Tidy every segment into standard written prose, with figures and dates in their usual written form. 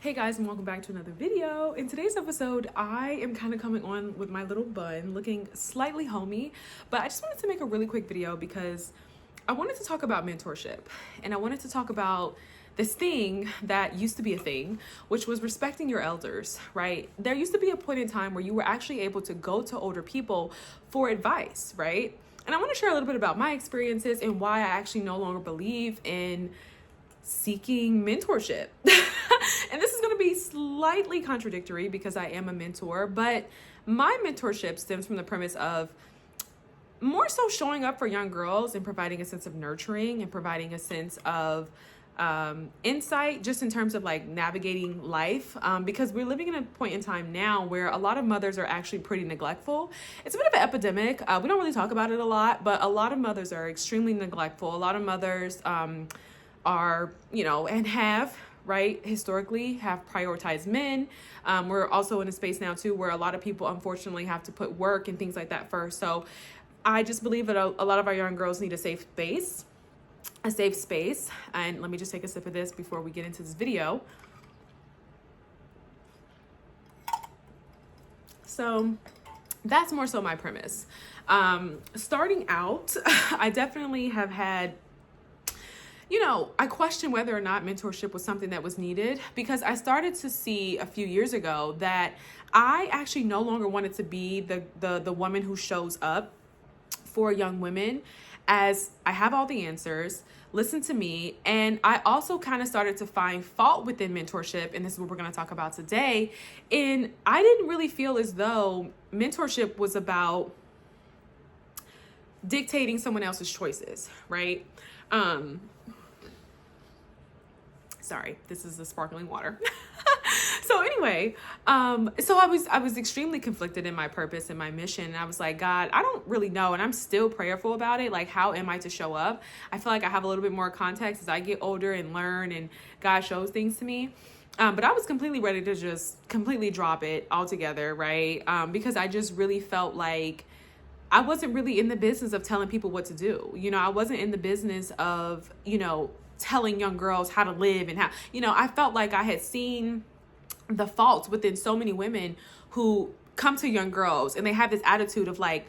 Hey guys, and welcome back to another video. In today's episode, I am kind of coming on with my little bun, looking slightly homey, but I just wanted to make a really quick video because I wanted to talk about mentorship, and I wanted to talk about this thing that used to be a thing, which was respecting your elders, right? There used to be a point in time where you were actually able to go to older people for advice, right? And I want to share a little bit about my experiences and why I actually no longer believe in seeking mentorship. And this is going to be slightly contradictory because I am a mentor, but my mentorship stems from the premise of more so showing up for young girls and providing a sense of nurturing and providing a sense of insight just in terms of like navigating life, because we're living in a point in time now where a lot of mothers are actually pretty neglectful. It's a bit of an epidemic. We don't really talk about it a lot, but a lot of mothers are extremely neglectful. A lot of mothers are, and have, right, historically have prioritized men. We're also in a space now too where a lot of people unfortunately have to put work and things like that first. So I just believe that a lot of our young girls need a safe space. And let me just take a sip of this before we get into this video. So that's more so my premise. Starting out, I definitely have had, I question whether or not mentorship was something that was needed, because I started to see a few years ago that I actually no longer wanted to be the woman who shows up for young women as I have all the answers, listen to me. And I also kind of started to find fault within mentorship, and this is what we're going to talk about today. And I didn't really feel as though mentorship was about dictating someone else's choices, right? Sorry, this is the sparkling water. So anyway, so I was extremely conflicted in my purpose and my mission. And I was like, God, I don't really know. And I'm still prayerful about it. Like, how am I to show up? I feel like I have a little bit more context as I get older and learn and God shows things to me. But I was completely ready to just completely drop it altogether, right? Because I just really felt like I wasn't really in the business of telling people what to do. I wasn't in the business of, telling young girls how to live and how, I felt like I had seen the faults within so many women who come to young girls and they have this attitude of like,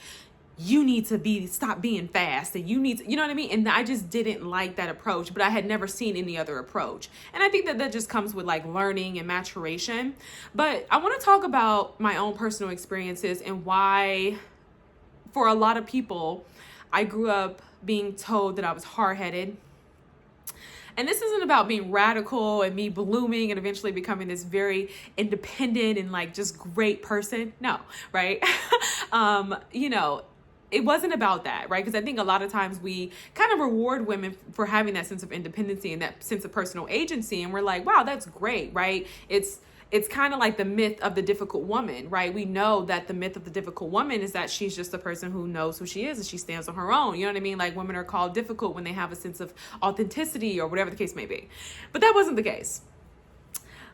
you need to stop being fast and you need to, you know what I mean? And I just didn't like that approach, but I had never seen any other approach. And I think that just comes with like learning and maturation. But I want to talk about my own personal experiences and why, for a lot of people, I grew up being told that I was hard-headed. And this isn't about being radical and me blooming and eventually becoming this very independent and like just great person. No, right? It wasn't about that, right? Because I think a lot of times we kind of reward women for having that sense of independency and that sense of personal agency. And we're like, wow, that's great, right? It's kind of like the myth of the difficult woman, right? We know that the myth of the difficult woman is that she's just a person who knows who she is and she stands on her own. You know what I mean? Like, women are called difficult when they have a sense of authenticity or whatever the case may be. But that wasn't the case.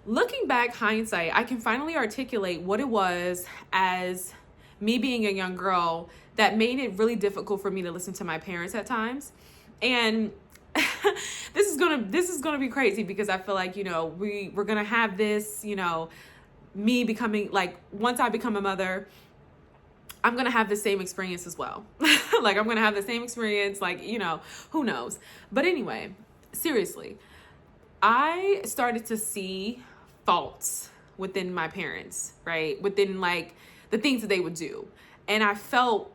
Looking back, hindsight, I can finally articulate what it was as me being a young girl that made it really difficult for me to listen to my parents at times. And this is gonna be crazy because I feel like, we're gonna have this, me becoming like, once I become a mother, I'm gonna have the same experience as well. Like, I'm gonna have the same experience, like, who knows? But anyway, seriously, I started to see faults within my parents, right? Within like the things that they would do. And I felt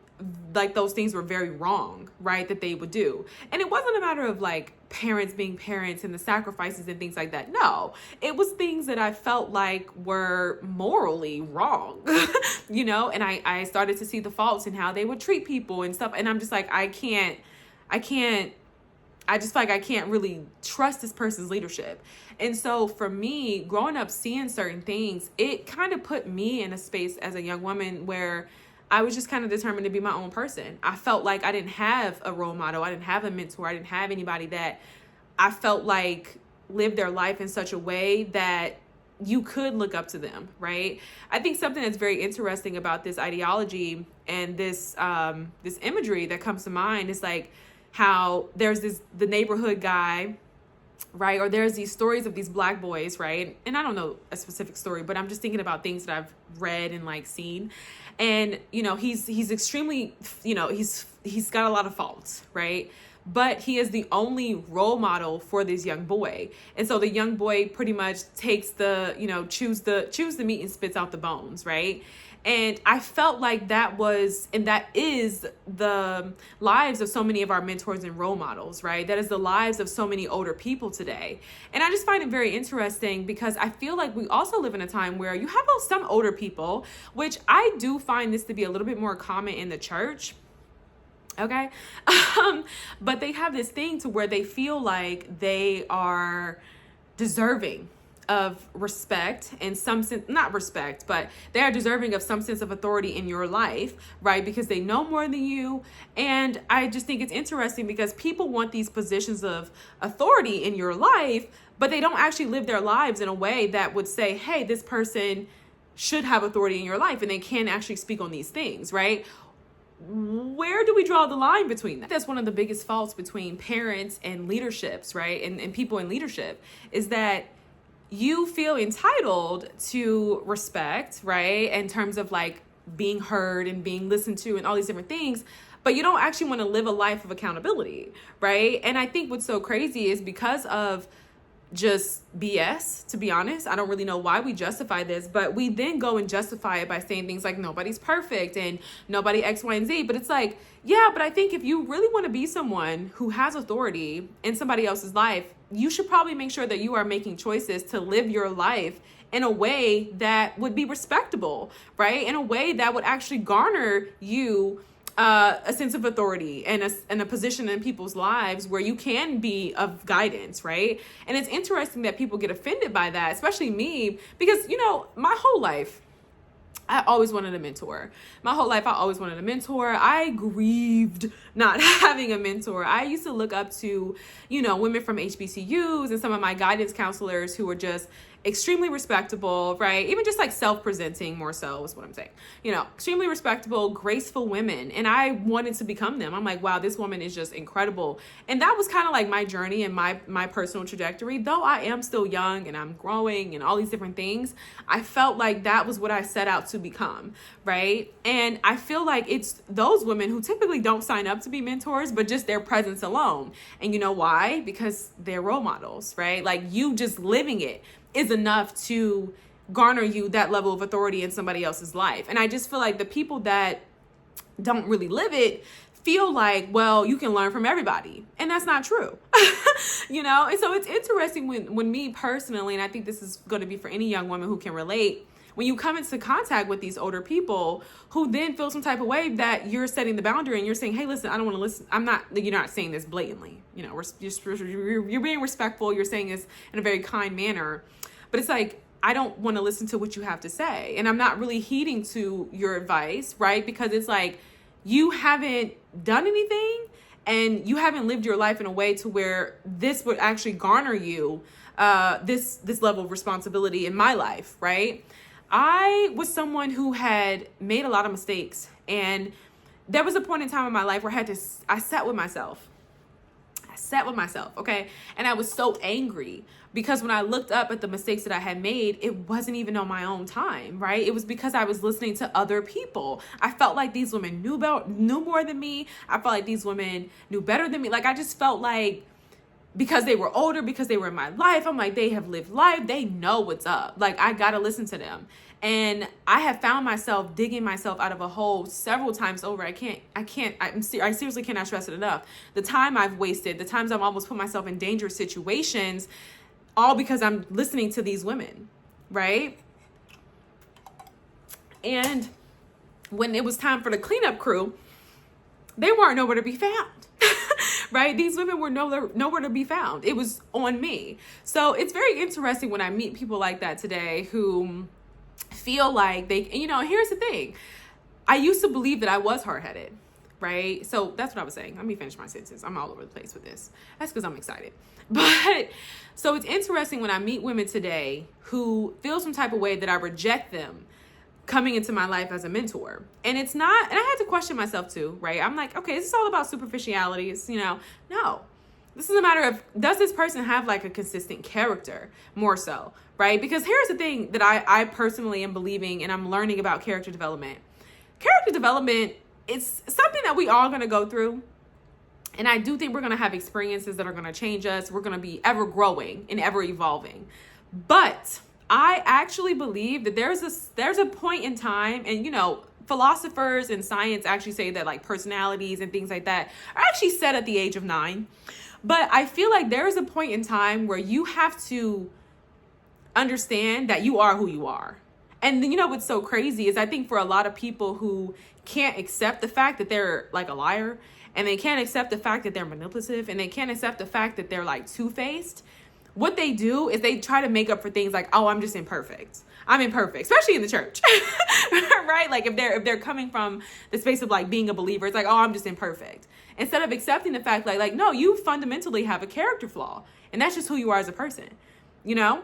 like those things were very wrong, right? That they would do. And it wasn't a matter of like parents being parents and the sacrifices and things like that. No, it was things that I felt like were morally wrong, and I started to see the faults in how they would treat people and stuff. And I'm just like, I just feel like I can't really trust this person's leadership. And so for me, growing up, seeing certain things, it kind of put me in a space as a young woman where I was just kind of determined to be my own person. I felt like I didn't have a role model. I didn't have a mentor. I didn't have anybody that I felt like lived their life in such a way that you could look up to them, right? I think something that's very interesting about this ideology and this imagery that comes to mind is like how there's the neighborhood guy right? Or there's these stories of these Black boys, right? And I don't know a specific story, but I'm just thinking about things that I've read and like seen. And, he's extremely, he's got a lot of faults, right? But he is the only role model for this young boy. And so the young boy pretty much takes chews the meat and spits out the bones, right? And I felt like that is the lives of so many of our mentors and role models, right? That is the lives of so many older people today. And I just find it very interesting because I feel like we also live in a time where you have some older people, which I do find this to be a little bit more common in the church. Okay. But they have this thing to where they feel like they are deserving of respect and some sense, not respect, but they are deserving of some sense of authority in your life, right? Because they know more than you. And I just think it's interesting because people want these positions of authority in your life, but they don't actually live their lives in a way that would say, hey, this person should have authority in your life, and they can actually speak on these things, right? Where do we draw the line between that? That's one of the biggest faults between parents and leaderships, right? And people in leadership is that you feel entitled to respect, right? In terms of like being heard and being listened to and all these different things, but you don't actually want to live a life of accountability, right? And I think what's so crazy is because of just BS, to be honest. I don't really know why we justify this, but we then go and justify it by saying things like nobody's perfect and nobody X, Y, and Z. But it's like, yeah, but I think if you really want to be someone who has authority in somebody else's life, you should probably make sure that you are making choices to live your life in a way that would be respectable, right? In a way that would actually garner you a sense of authority and a position in people's lives where you can be of guidance, right? And it's interesting that people get offended by that, especially me, because, my whole life, I always wanted a mentor. My whole life, I always wanted a mentor. I grieved not having a mentor. I used to look up to, women from HBCUs and some of my guidance counselors who were just extremely respectable, right? Even just like self-presenting more so is what I'm saying. Extremely respectable, graceful women. And I wanted to become them. I'm like, wow, this woman is just incredible. And that was kind of like my journey and my personal trajectory. Though I am still young and I'm growing and all these different things, I felt like that was what I set out to become, right? And I feel like it's those women who typically don't sign up to be mentors, but just their presence alone. And you know why? Because they're role models, right? Like you just living it is enough to garner you that level of authority in somebody else's life. And I just feel like the people that don't really live it feel like, well, you can learn from everybody. And that's not true. And so it's interesting when me personally, and I think this is going to be for any young woman who can relate, when you come into contact with these older people who then feel some type of way that you're setting the boundary and you're saying, hey, listen, I don't want to listen. You're not saying this blatantly, you're being respectful. You're saying this in a very kind manner, but it's like, I don't want to listen to what you have to say. And I'm not really heeding to your advice, right? Because it's like, you haven't done anything and you haven't lived your life in a way to where this would actually garner you this level of responsibility in my life, right? I was someone who had made a lot of mistakes, and there was a point in time in my life where I sat with myself, okay? And I was so angry because when I looked up at the mistakes that I had made, it wasn't even on my own time, right? It was because I was listening to other people. I felt like these women knew more than me. I felt like these women knew better than me. Like, I just felt like because they were older, because they were in my life, I'm like, they have lived life. They know what's up. Like, I got to listen to them. And I have found myself digging myself out of a hole several times over. I seriously cannot stress it enough. The time I've wasted, the times I've almost put myself in dangerous situations, all because I'm listening to these women, right? And when it was time for the cleanup crew, they weren't nowhere to be found. Right? These women were nowhere to be found. It was on me. So it's very interesting when I meet people like that today who feel like here's the thing. I used to believe that I was hard-headed, right? So that's what I was saying. Let me finish my sentence. I'm all over the place with this. That's because I'm excited. But so it's interesting when I meet women today who feel some type of way that I reject them coming into my life as a mentor. And it's not, and I had to question myself too, right? I'm like, okay, is this all about superficialities? No. This is a matter of, does this person have like a consistent character more so, right? Because here's the thing that I personally am believing and I'm learning about character development. Character development, it's something that we all going to go through. And I do think we're going to have experiences that are going to change us. We're going to be ever growing and ever evolving. But I actually believe that there's a point in time, and you know, philosophers and science actually say that like personalities and things like that are actually set at the age of 9. But I feel like there is a point in time where you have to understand that you are who you are. And you know what's so crazy is I think for a lot of people who can't accept the fact that they're like a liar, and they can't accept the fact that they're manipulative, and they can't accept the fact that they're like two-faced, what they do is they try to make up for things like, oh, I'm just imperfect. I'm imperfect, especially in the church, right? Like if they're coming from the space of like being a believer, it's like, oh, I'm just imperfect. Instead of accepting the fact like, no, you fundamentally have a character flaw, and that's just who you are as a person, you know?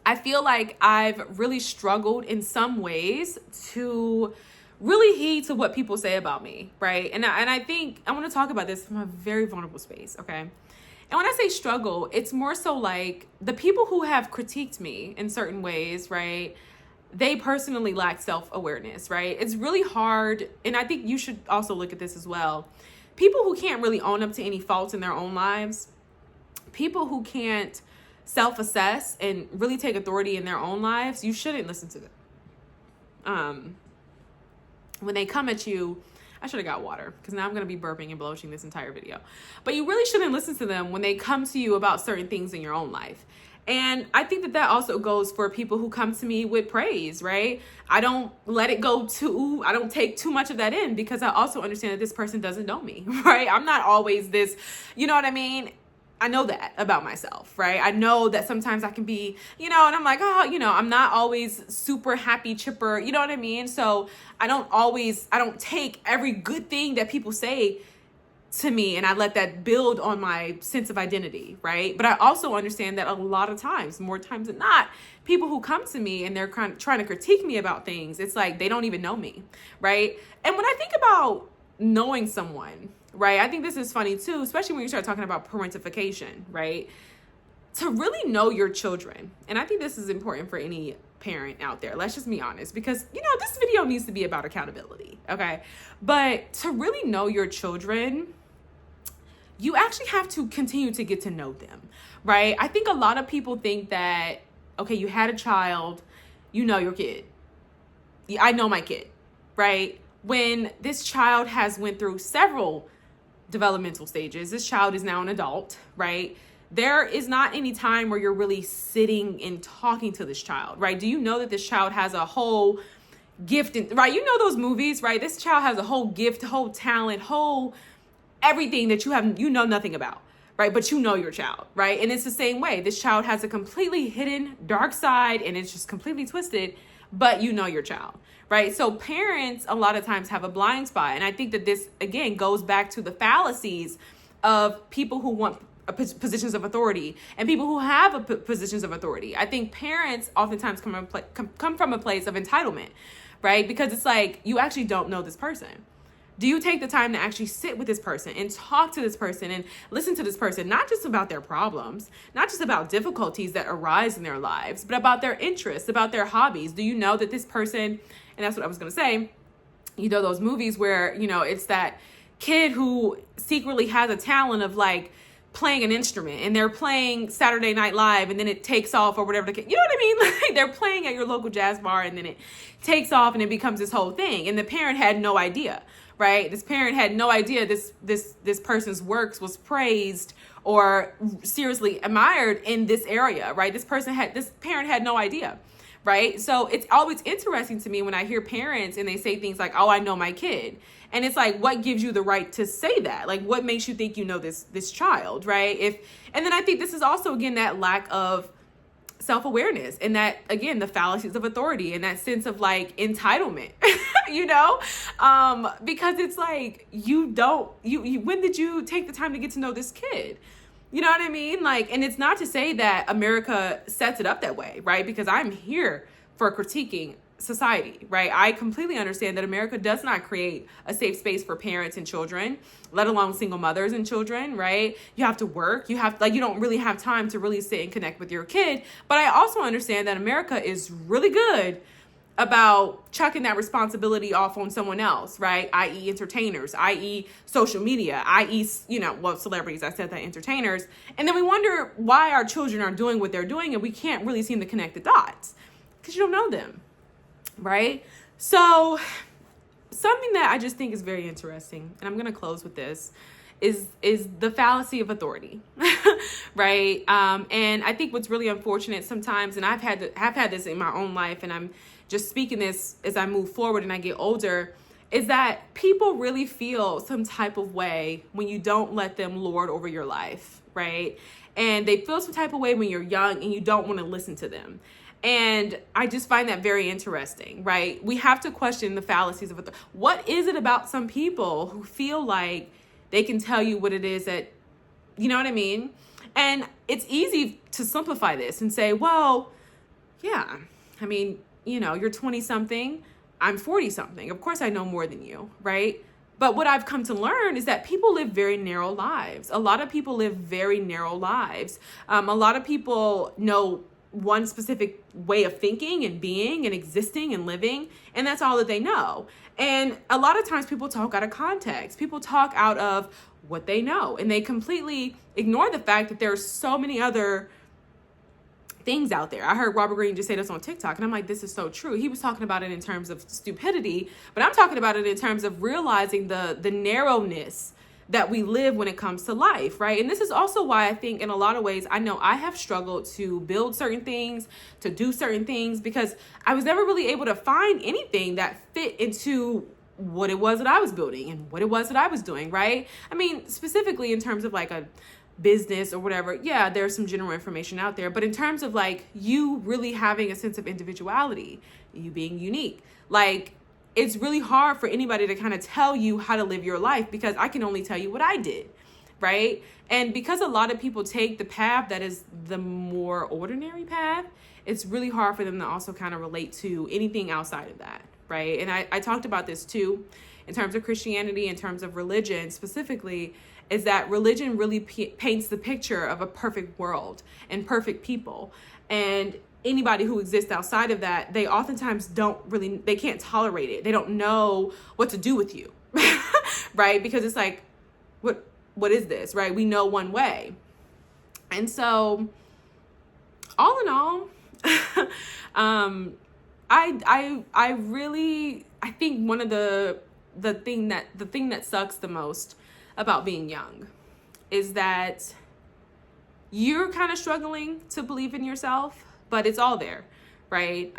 I feel like I've really struggled in some ways to really heed to what people say about me, right? And I think I want to talk about this from a very vulnerable space, okay? And when I say struggle, it's more so like the people who have critiqued me in certain ways, right? They personally lack self-awareness, right? It's really hard, and I think you should also look at this as well. People who can't really own up to any faults in their own lives, people who can't self-assess and really take authority in their own lives, you shouldn't listen to them. When they come at you, I should have got water because now I'm going to be burping and bloating this entire video. But you really shouldn't listen to them when they come to you about certain things in your own life. And I think that also goes for people who come to me with praise, right? I don't take too much of that in because I also understand that this person doesn't know me, right? I'm not always this, you know what I mean? I know that about myself, right? I know that sometimes I can be, you know, and I'm like, oh, you know, I'm not always super happy, chipper, you know what I mean? So I don't take every good thing that people say to me and I let that build on my sense of identity, right? But I also understand that a lot of times, more times than not, people who come to me and they're trying to critique me about things, it's like they don't even know me, right? And when I think about knowing someone, right, I think this is funny too, especially when you start talking about parentification, right? To really know your children, and I think this is important for any parent out there, let's just be honest, because, you know, this video needs to be about accountability, okay? But to really know your children, you actually have to continue to get to know them, right? I think a lot of people think that, okay, you had a child, you know your kid. I know my kid, right? When this child has went through several developmental stages, this child is now an adult, right? There is not any time where you're really sitting and talking to this child, right? Do you know that this child has a whole gift, right? You know those movies, right? This child has a whole gift, whole talent, whole everything that you know nothing about, right? But you know your child, right? And it's the same way. This child has a completely hidden dark side and it's just completely twisted, but you know your child, right? So parents a lot of times have a blind spot. And I think that this, again, goes back to the fallacies of people who want positions of authority and people who have positions of authority. I think parents oftentimes come from a place of entitlement, right? Because it's like, you actually don't know this person. Do you take the time to actually sit with this person and talk to this person and listen to this person, not just about their problems, not just about difficulties that arise in their lives, but about their interests, about their hobbies? Do you know that this person, and that's what I was going to say, you know, those movies where, you know, it's that kid who secretly has a talent of like playing an instrument and they're playing Saturday Night Live and then it takes off or whatever, you know what I mean? Like they're playing at your local jazz bar and then it takes off and it becomes this whole thing. And the parent had no idea. Right? This parent had no idea this person's works was praised or seriously admired in this area, right? This parent had no idea, right? So it's always interesting to me when I hear parents and they say things like, oh, I know my kid. And it's like, what gives you the right to say that? Like, what makes you think you know this child, right? And then I think this is also, again, that lack of self-awareness and that, again, the fallacies of authority and that sense of like entitlement, you know, because it's like, when did you take the time to get to know this kid? You know what I mean? Like, and it's not to say that America sets it up that way, right? Because I'm here for critiquing society, right? I completely understand that America does not create a safe space for parents and children, let alone single mothers and children, right? You have to work. You don't really have time to really sit and connect with your kid. But I also understand that America is really good about chucking that responsibility off on someone else, right? I.e. entertainers, i.e. social media, i.e. Celebrities, I said that, entertainers. And then we wonder why our children are doing what they're doing and we can't really seem to connect the dots because you don't know them, right? So something that I just think is very interesting, and I'm going to close with this, is the fallacy of authority, right? And I think what's really unfortunate sometimes, and I've had this in my own life, and I'm just speaking this as I move forward and I get older, is that people really feel some type of way when you don't let them lord over your life, right? And they feel some type of way when you're young and you don't want to listen to them. And I just find that very interesting, right? We have to question the fallacies of authority. What is it about some people who feel like they can tell you what it is that, you know what I mean? And it's easy to simplify this and say, well, yeah, I mean, you're 20 something, I'm 40 something. Of course I know more than you, right? But what I've come to learn is that people live very narrow lives. A lot of people live very narrow lives. A lot of people know one specific way of thinking and being and existing and living, and that's all that they know. And a lot of times people talk out of context. People talk out of what they know, and they completely ignore the fact that there's so many other things out there. I heard Robert Greene just say this on TikTok, and I'm like, this is so true. He was talking about it in terms of stupidity, but I'm talking about it in terms of realizing the narrowness that we live when it comes to life, right? And this is also why I think in a lot of ways, I know I have struggled to build certain things, to do certain things, because I was never really able to find anything that fit into what it was that I was building and what it was that I was doing, right? I mean, specifically in terms of like a business or whatever, yeah, there's some general information out there, but in terms of like you really having a sense of individuality, you being unique, like it's really hard for anybody to kind of tell you how to live your life because I can only tell you what I did, right? And because a lot of people take the path that is the more ordinary path, it's really hard for them to also kind of relate to anything outside of that, right? And I talked about this too in terms of Christianity, in terms of religion specifically, is that religion really paints the picture of a perfect world and perfect people. And anybody who exists outside of that, they oftentimes they can't tolerate it. They don't know what to do with you, right? Because it's like, what is this, right? We know one way. And so all in all, I think one of the thing that sucks the most about being young is that you're kind of struggling to believe in yourself, but it's all there, right?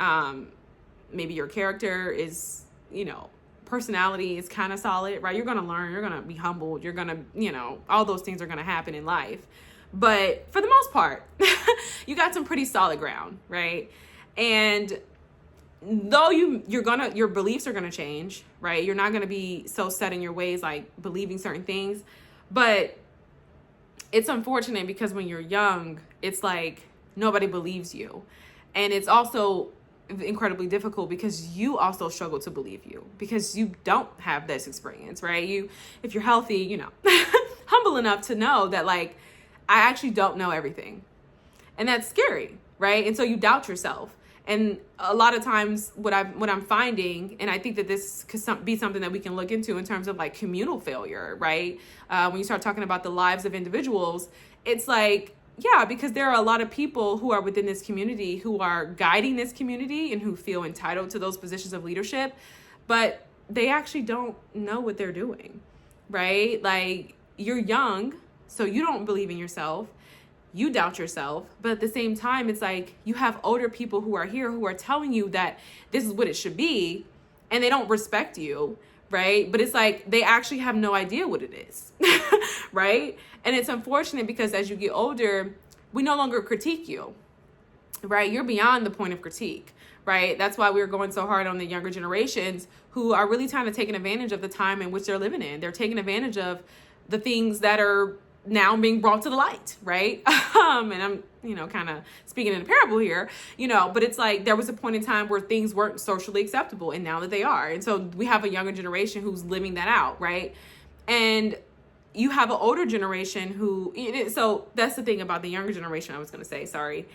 Maybe your character is, personality is kind of solid, right? You're going to learn, you're going to be humbled, you're going to, all those things are going to happen in life. But for the most part, you got some pretty solid ground, right? And though your beliefs are going to change, right? You're not going to be so set in your ways, like believing certain things, but it's unfortunate because when you're young, it's like nobody believes you. And it's also incredibly difficult because you also struggle to believe you because you don't have this experience, right? If you're healthy, humble enough to know that like, I actually don't know everything. And that's scary, right? And so you doubt yourself. And a lot of times what I'm finding, and I think that this could be something that we can look into in terms of like communal failure, right? When you start talking about the lives of individuals, it's like, yeah, because there are a lot of people who are within this community who are guiding this community and who feel entitled to those positions of leadership, but they actually don't know what they're doing, right? Like you're young, so you don't believe in yourself. You doubt yourself, but at the same time, it's like you have older people who are here who are telling you that this is what it should be, and they don't respect you, right? But it's like they actually have no idea what it is, right? And it's unfortunate because as you get older, we no longer critique you, right? You're beyond the point of critique, right? That's why we're going so hard on the younger generations who are really trying to take advantage of the time in which they're living in. They're taking advantage of the things that are now being brought to the light, right? And kind of speaking in a parable here, but it's like there was a point in time where things weren't socially acceptable, and now that they are. And so we have a younger generation who's living that out, right? And you have an older generation who, so that's the thing about the younger generation I was going to say, sorry.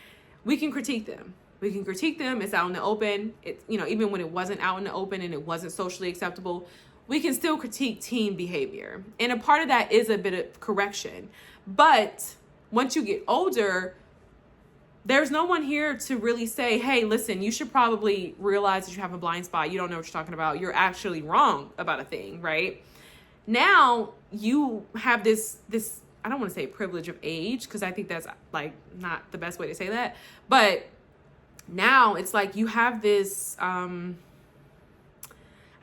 We can critique them. It's out in the open. It's, even when it wasn't out in the open and it wasn't socially acceptable, we can still critique teen behavior. And a part of that is a bit of correction. But once you get older, there's no one here to really say, hey, listen, you should probably realize that you have a blind spot. You don't know what you're talking about. You're actually wrong about a thing, right? Now you have this, I don't want to say privilege of age, because I think that's like not the best way to say that. But now it's like you have this, I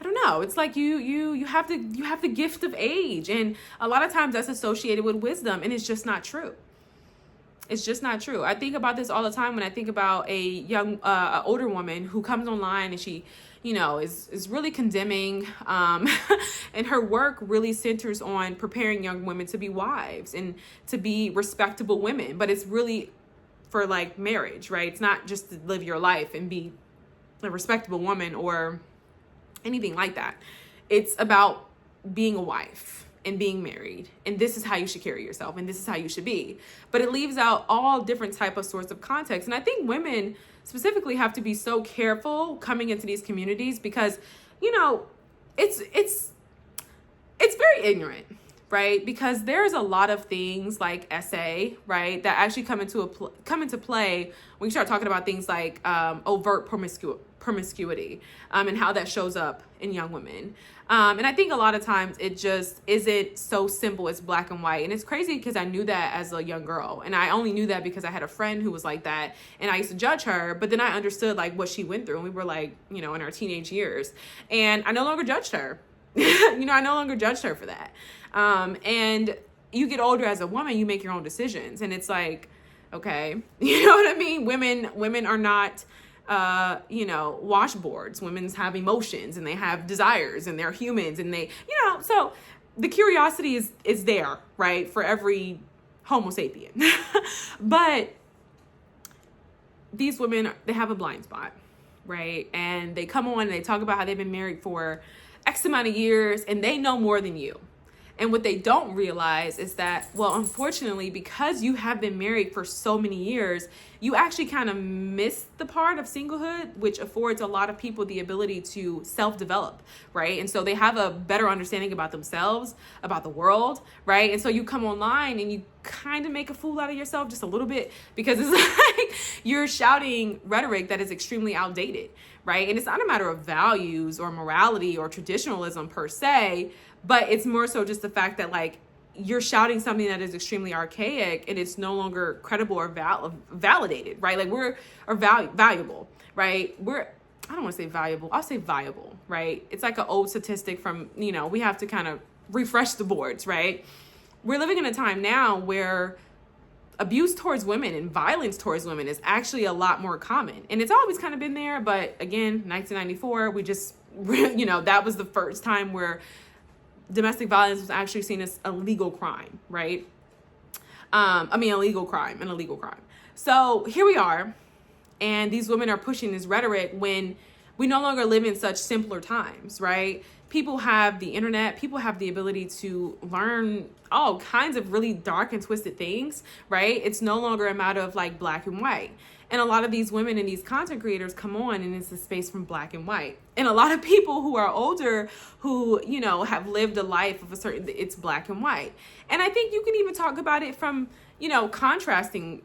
don't know. It's like you have the gift of age, and a lot of times that's associated with wisdom, and it's just not true. It's just not true. I think about this all the time when I think about a young, older woman who comes online and she, is really condemning, and her work really centers on preparing young women to be wives and to be respectable women. But it's really for like marriage, right? It's not just to live your life and be a respectable woman or anything like that. It's about being a wife and being married, and this is how you should carry yourself, and this is how you should be. But it leaves out all different type of sorts of context. And I think women specifically have to be so careful coming into these communities, because it's very ignorant, right? Because there's a lot of things like SA, right, that actually come into play when you start talking about things like overt promiscuity, and how that shows up in young women. And I think a lot of times it just isn't so simple as black and white. And it's crazy because I knew that as a young girl. And I only knew that because I had a friend who was like that. And I used to judge her. But then I understood like what she went through. And we were like, in our teenage years. And I no longer judged her. I no longer judged her for that. And you get older as a woman, you make your own decisions. And it's like, okay, you know what I mean? Women are not washboards. Women have emotions and they have desires and they're humans, and they, so the curiosity is there, right? For every Homo sapien. But these women, they have a blind spot, right? And they come on and they talk about how they've been married for X amount of years and they know more than you. And what they don't realize is that, well, unfortunately, because you have been married for so many years, you actually kind of miss the part of singlehood, which affords a lot of people the ability to self-develop, right? And so they have a better understanding about themselves, about the world, right? And so you come online and you kind of make a fool out of yourself just a little bit, because it's like you're shouting rhetoric that is extremely outdated, right? And it's not a matter of values or morality or traditionalism per se, but it's more so just the fact that like you're shouting something that is extremely archaic and it's no longer credible or validated, right? Like valuable, right? I don't want to say valuable. I'll say viable, right? It's like an old statistic from, we have to kind of refresh the boards, right? We're living in a time now where abuse towards women and violence towards women is actually a lot more common. And it's always kind of been there. But again, 1994, we just, that was the first time where domestic violence was actually seen as a legal crime, right? A legal crime. So here we are, and these women are pushing this rhetoric when we no longer live in such simpler times, right? People have the internet, people have the ability to learn all kinds of really dark and twisted things, right? It's no longer a matter of like black and white. And a lot of these women and these content creators come on and it's a space from black and white. And a lot of people who are older who, have lived a life of it's black and white. And I think you can even talk about it from, contrasting,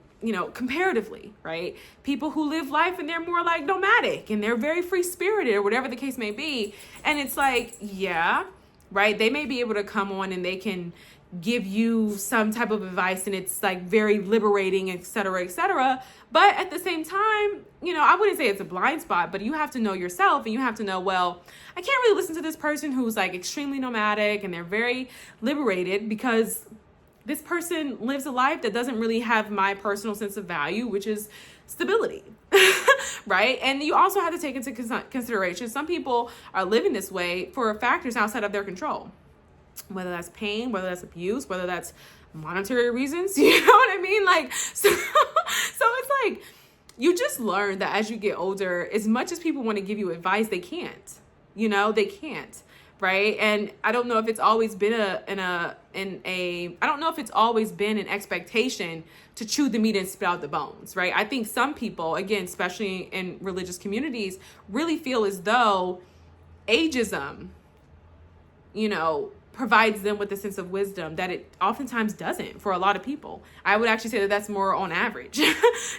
comparatively, right? People who live life and they're more like nomadic and they're very free spirited or whatever the case may be. And it's like, yeah, right. They may be able to come on and they can give you some type of advice and it's like very liberating, et cetera, et cetera. But at the same time, I wouldn't say it's a blind spot, but you have to know yourself and you have to know, well, I can't really listen to this person who's like extremely nomadic and they're very liberated because this person lives a life that doesn't really have my personal sense of value, which is stability, right? And you also have to take into consideration, some people are living this way for factors outside of their control. Whether that's pain, whether that's abuse, whether that's monetary reasons. You know what I mean? Like, so it's like, you just learn that as you get older, as much as people want to give you advice, they can't. They can't, right? And I don't know if it's always been I don't know if it's always been an expectation to chew the meat and spit out the bones, right? I think some people, again, especially in religious communities, really feel as though ageism, provides them with a sense of wisdom that it oftentimes doesn't for a lot of people. I would actually say that that's more on average.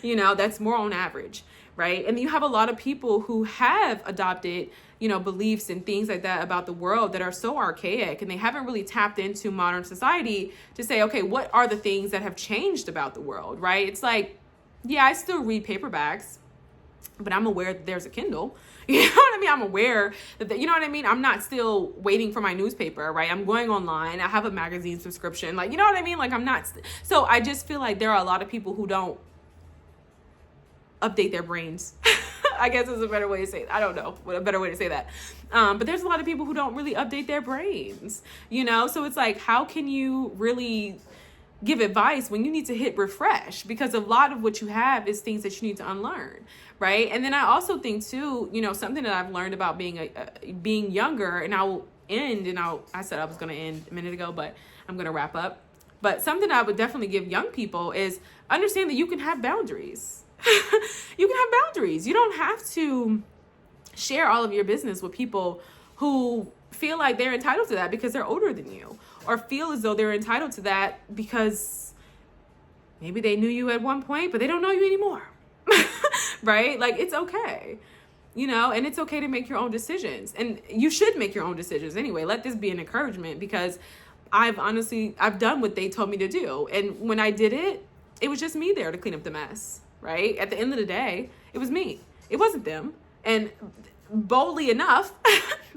That's more on average, right? And you have a lot of people who have adopted, beliefs and things like that about the world that are so archaic, and they haven't really tapped into modern society to say, okay, what are the things that have changed about the world, right? It's like, yeah, I still read paperbacks, but I'm aware that there's a Kindle. You know what I mean? I'm aware that, you know what I mean? I'm not still waiting for my newspaper, right? I'm going online. I have a magazine subscription. Like, you know what I mean? Like, I'm not. So I just feel like there are a lot of people who don't update their brains. I guess is a better way to say it. I don't know what a better way to say that. But there's a lot of people who don't really update their brains, So it's like, how can you really give advice when you need to hit refresh? Because a lot of what you have is things that you need to unlearn, right? And then I also think too, something that I've learned about being younger, and I said I was going to end a minute ago, but I'm going to wrap up. But something I would definitely give young people is understand that you can have boundaries. You can have boundaries. You don't have to share all of your business with people who feel like they're entitled to that because they're older than you, or feel as though they're entitled to that because maybe they knew you at one point, but they don't know you anymore. Right? Like, it's okay, and it's okay to make your own decisions, and you should make your own decisions anyway. Let this be an encouragement, because I've done what they told me to do. And when I did it, it was just me there to clean up the mess, right? At the end of the day, it was me. It wasn't them. And boldly enough,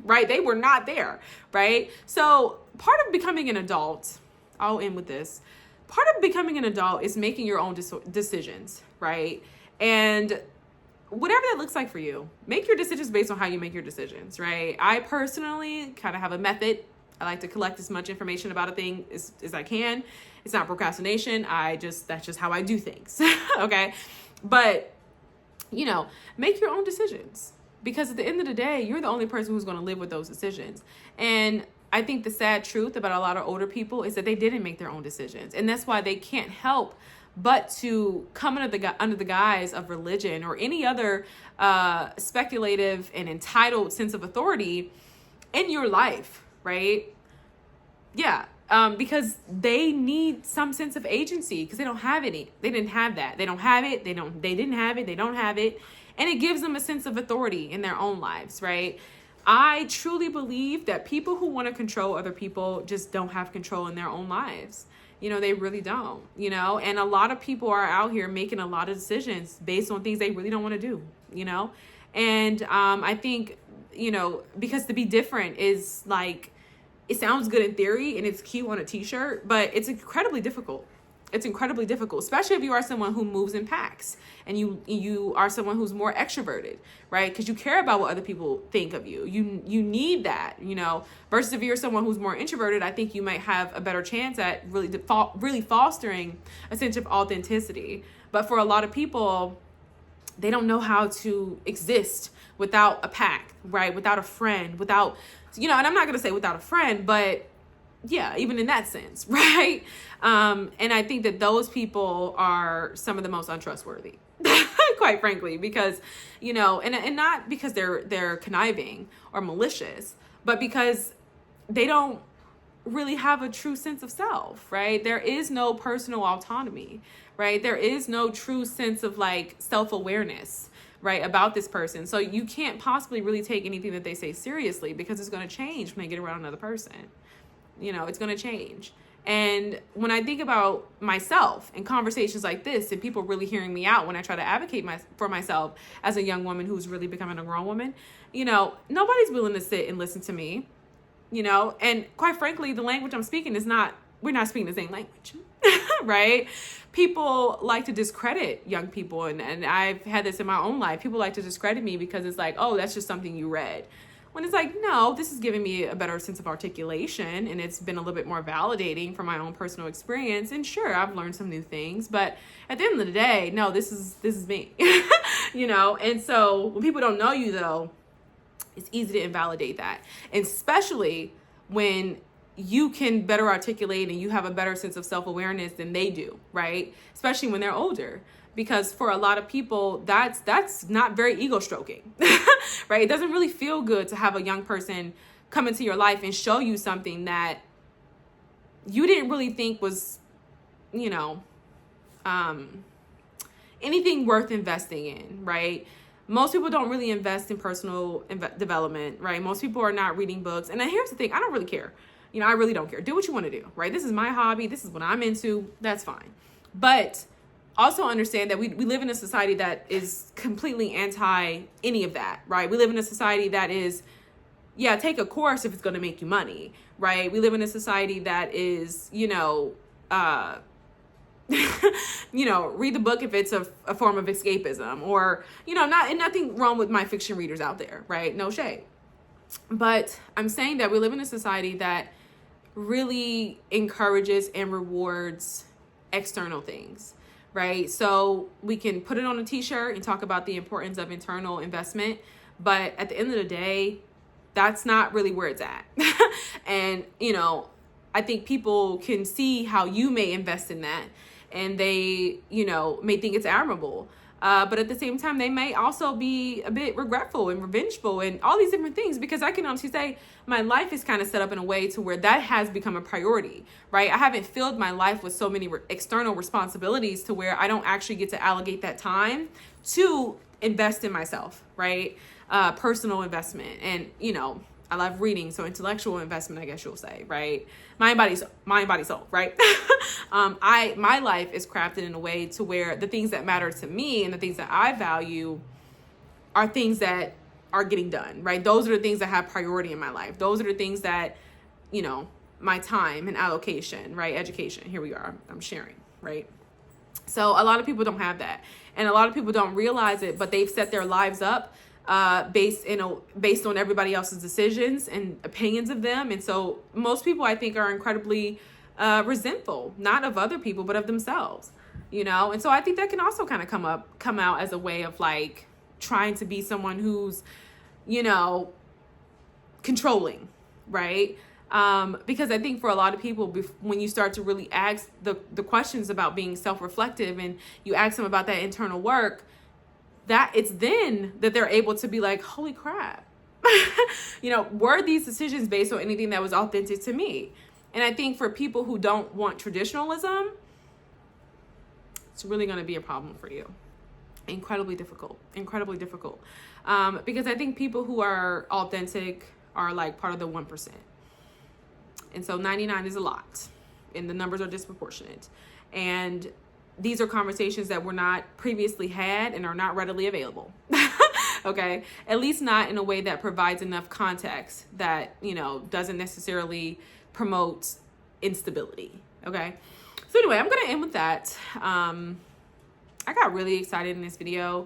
right, they were not there, right? So part of becoming an adult, I'll end with this. Part of becoming an adult is making your own decisions, right? And whatever that looks like for you, make your decisions based on how you make your decisions, right? I personally kind of have a method. I like to collect as much information about a thing as I can. It's not procrastination. That's just how I do things. Okay. But, make your own decisions, because at the end of the day, you're the only person who's going to live with those decisions. And I think the sad truth about a lot of older people is that they didn't make their own decisions. And that's why they can't help but to come under the guise of religion or any other speculative and entitled sense of authority in your life, right? Yeah. Because they need some sense of agency, because they don't have any. They didn't have that. They don't have it. They didn't have it. They don't have it. And it gives them a sense of authority in their own lives, right? I truly believe that people who want to control other people just don't have control in their own lives. They really don't, and a lot of people are out here making a lot of decisions based on things they really don't want to do, and I think, because to be different is like, it sounds good in theory and it's cute on a t-shirt, but it's incredibly difficult. It's incredibly difficult, especially if you are someone who moves in packs and you are someone who's more extroverted, right? Because you care about what other people think of you. You need that, versus if you're someone who's more introverted, I think you might have a better chance at really fostering a sense of authenticity. But for a lot of people, they don't know how to exist without a pack, right? Without a friend, without, and I'm not going to say without a friend, but yeah, even in that sense, right? And I think that those people are some of the most untrustworthy, quite frankly, because, and not because they're conniving or malicious, but because they don't really have a true sense of self, right? There is no personal autonomy, right? There is no true sense of like self-awareness, right, about this person. So you can't possibly really take anything that they say seriously, because it's going to change when they get around another person. It's going to change. And when I think about myself in conversations like this, and people really hearing me out when I try to advocate for myself as a young woman who's really becoming a grown woman, nobody's willing to sit and listen to me, and quite frankly, the language I'm speaking we're not speaking the same language, right? People like to discredit young people. And I've had this in my own life. People like to discredit me because it's like, oh, that's just something you read. When it's like, no, this is giving me a better sense of articulation, and it's been a little bit more validating for my own personal experience. And sure, I've learned some new things, but at the end of the day, no, this is me. And so when people don't know you, though, it's easy to invalidate that, and especially when you can better articulate and you have a better sense of self-awareness than they do, right? Especially when they're older. Because for a lot of people, that's not very ego stroking, right? It doesn't really feel good to have a young person come into your life and show you something that you didn't really think was, anything worth investing in, right? Most people don't really invest in personal development, right? Most people are not reading books. And then here's the thing, I don't really care. I really don't care. Do what you want to do, right? This is my hobby. This is what I'm into. That's fine. But also understand that we live in a society that is completely anti any of that, right? We live in a society that is, take a course if it's going to make you money, right? We live in a society that is, read the book if it's a form of escapism, or, nothing wrong with my fiction readers out there, right? No shade. But I'm saying that we live in a society that really encourages and rewards external things, right? So we can put it on a t-shirt and talk about the importance of internal investment, but at the end of the day, that's not really where it's at. And, I think people can see how you may invest in that, and they, may think it's admirable. But at the same time, they may also be a bit regretful and revengeful and all these different things, because I can honestly say my life is kind of set up in a way to where that has become a priority, right? I haven't filled my life with so many external responsibilities to where I don't actually get to allocate that time to invest in myself, right? Personal investment. And, I love reading, so intellectual investment, I guess you'll say, right? Mind, body, soul, right? My life is crafted in a way to where the things that matter to me and the things that I value are things that are getting done, right? Those are the things that have priority in my life. Those are the things that, my time and allocation, right? Education, here we are, I'm sharing, right? So a lot of people don't have that. And a lot of people don't realize it, but they've set their lives up based on everybody else's decisions and opinions of them. And so most people, I think, are incredibly resentful, not of other people, but of themselves, And so I think that can also kind of come out as a way of like trying to be someone who's, controlling, right? Because I think for a lot of people, when you start to really ask the questions about being self-reflective, and you ask them about that internal work, that it's then that they're able to be like, holy crap, were these decisions based on anything that was authentic to me? And I think for people who don't want traditionalism, it's really going to be a problem for you. Incredibly difficult. Because I think people who are authentic are like part of the 1%. And so 99 is a lot, and the numbers are disproportionate. And these are conversations that were not previously had and are not readily available. Okay. At least not in a way that provides enough context that, doesn't necessarily promote instability. Okay. So anyway, I'm going to end with that. I got really excited in this video.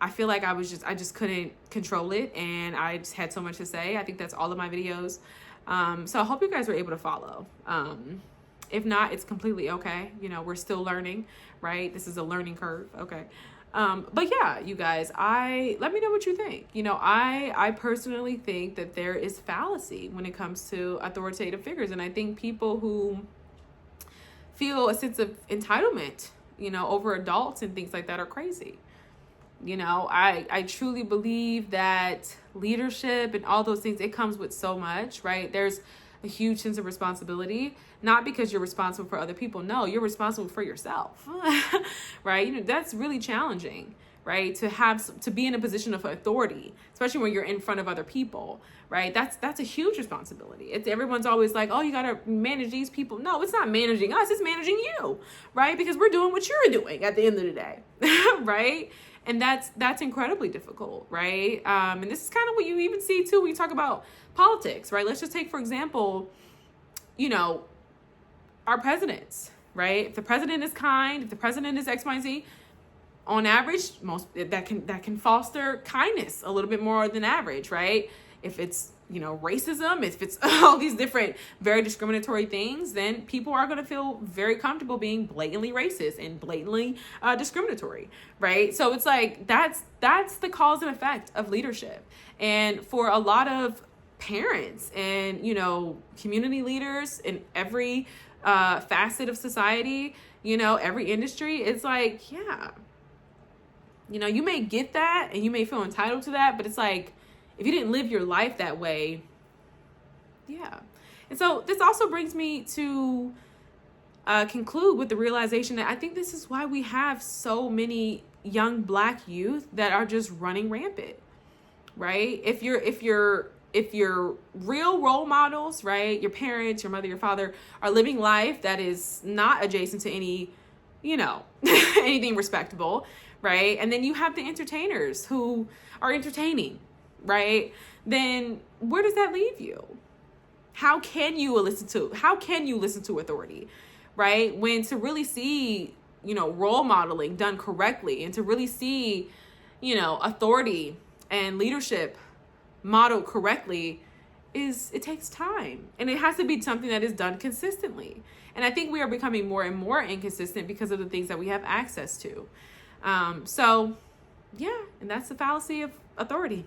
I feel like I just couldn't control it, and I just had so much to say. I think that's all of my videos. So I hope you guys were able to follow. If not, it's completely okay. We're still learning, right? This is a learning curve. Okay. But yeah, you guys, let me know what you think. I personally think that there is fallacy when it comes to authoritative figures. And I think people who feel a sense of entitlement, over adults and things like that are crazy. I truly believe that leadership and all those things, it comes with so much, right? There's a huge sense of responsibility, not because you're responsible for other people. No, you're responsible for yourself, right? That's really challenging, right? To be in a position of authority, especially when you're in front of other people, right? That's a huge responsibility. Everyone's always like, oh, you got to manage these people. No, it's not managing us. It's managing you, right? Because we're doing what you're doing at the end of the day, right? And that's incredibly difficult, right? And this is kind of what you even see too when you talk about politics, right? Let's just take, for example, our presidents, right? If the president is kind, if the president is X, Y, and Z, on average, that can foster kindness a little bit more than average, right? if it's, racism, if it's all these different very discriminatory things, then people are going to feel very comfortable being blatantly racist and blatantly discriminatory, right? So it's like that's the cause and effect of leadership. And for a lot of parents and community leaders in every facet of society, every industry, it's like, yeah, you may get that and you may feel entitled to that, but it's like, if you didn't live your life that way, yeah. And so this also brings me to conclude with the realization that I think this is why we have so many young Black youth that are just running rampant, right? If your real role models, right, your parents, your mother, your father, are living life that is not adjacent to any, anything respectable, right? And then you have the entertainers who are entertaining, right? Then where does that leave you? How can you listen to authority, right? When to really see, role modeling done correctly, and to really see, authority and leadership modeled correctly, it takes time, and it has to be something that is done consistently. And I think we are becoming more and more inconsistent because of the things that we have access to. So yeah, and that's the fallacy of authority.